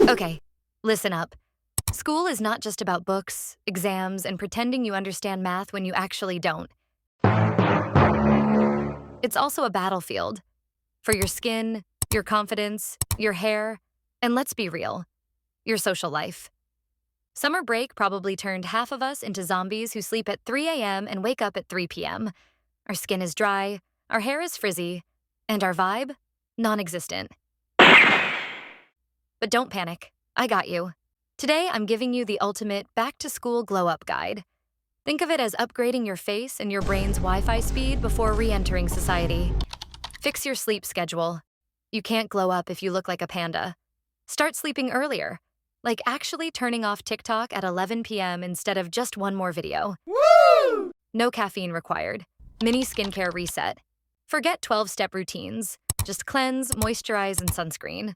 Okay, listen up. School is not just about books, exams, and pretending you understand math when you actually don't. It's also a battlefield for your skin, your confidence, your hair, and let's be real, your social life. Summer break probably turned half of us into zombies who sleep at 3 a.m. and wake up at 3 p.m. Our skin is dry, our hair is frizzy, and our vibe? Non-existent. But don't panic, I got you. Today, I'm giving you the ultimate back-to-school glow-up guide. Think of it as upgrading your face and your brain's Wi-Fi speed before re-entering society. Fix your sleep schedule. You can't glow up if you look like a panda. Start sleeping earlier, like actually turning off TikTok at 11 p.m. instead of just one more video. Woo! No caffeine required. Mini skincare reset. Forget 12-step routines. Just cleanse, moisturize, and sunscreen.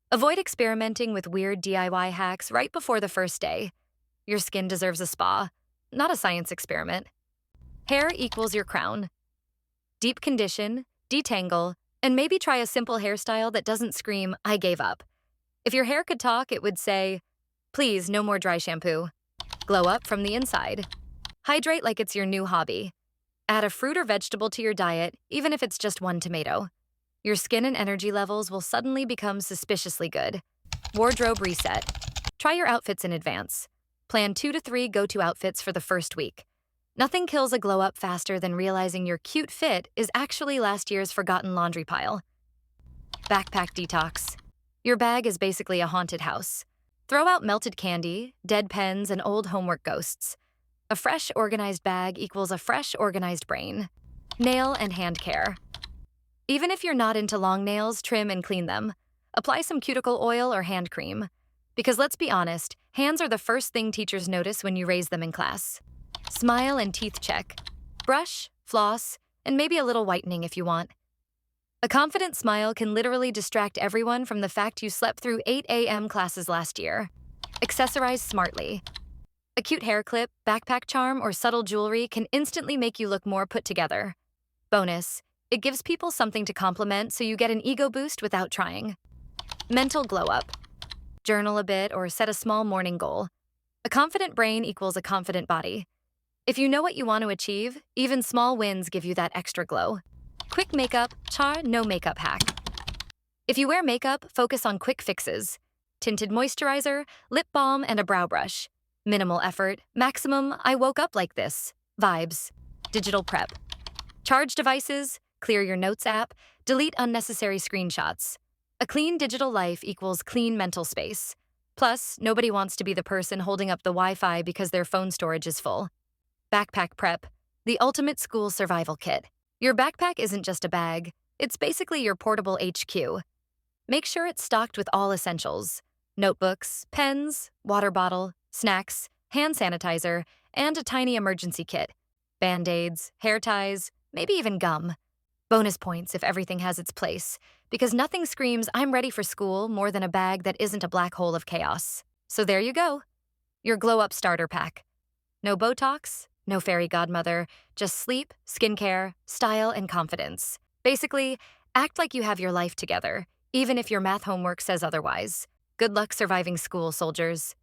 Avoid experimenting with weird DIY hacks right before the first day. Your skin deserves a spa, not a science experiment. Hair equals your crown. Deep condition, detangle, and maybe try a simple hairstyle that doesn't scream, "I gave up." If your hair could talk, it would say, "Please, no more dry shampoo." Glow up from the inside. Hydrate like it's your new hobby. Add a fruit or vegetable to your diet, even if it's just one tomato. Your skin and energy levels will suddenly become suspiciously good. Wardrobe reset. Try your outfits in advance. Plan 2 to 3 go-to outfits for the first week. Nothing kills a glow up faster than realizing your cute fit is actually last year's forgotten laundry pile. Backpack detox. Your bag is basically a haunted house. Throw out melted candy, dead pens, and old homework ghosts. A fresh, organized bag equals a fresh, organized brain. Nail and hand care. Even if you're not into long nails, trim and clean them. Apply some cuticle oil or hand cream. Because let's be honest, hands are the first thing teachers notice when you raise them in class. Smile and teeth check. Brush, floss, and maybe a little whitening if you want. A confident smile can literally distract everyone from the fact you slept through 8 a.m. classes last year. Accessorize smartly. A cute hair clip, backpack charm, or subtle jewelry can instantly make you look more put together. Bonus, it gives people something to compliment so you get an ego boost without trying. Mental glow up. Journal a bit or set a small morning goal. A confident brain equals a confident body. If you know what you want to achieve, even small wins give you that extra glow. Quick makeup, no makeup hack. If you wear makeup, focus on quick fixes. Tinted moisturizer, lip balm, and a brow brush. Minimal effort, maximum "I woke up like this" vibes. Digital prep. Charge devices, clear your notes app, delete unnecessary screenshots. A clean digital life equals clean mental space. Plus, nobody wants to be the person holding up the Wi-Fi because their phone storage is full. Backpack prep, the ultimate school survival kit. Your backpack isn't just a bag, it's basically your portable HQ. Make sure it's stocked with all essentials: notebooks, pens, water bottle, snacks, hand sanitizer, and a tiny emergency kit. Band-aids, hair ties, maybe even gum. Bonus points if everything has its place, because nothing screams "I'm ready for school" more than a bag that isn't a black hole of chaos. So there you go, your glow up starter pack. No Botox, no fairy godmother, just sleep, skincare, style, and confidence. Basically, act like you have your life together, even if your math homework says otherwise. Good luck surviving school, soldiers.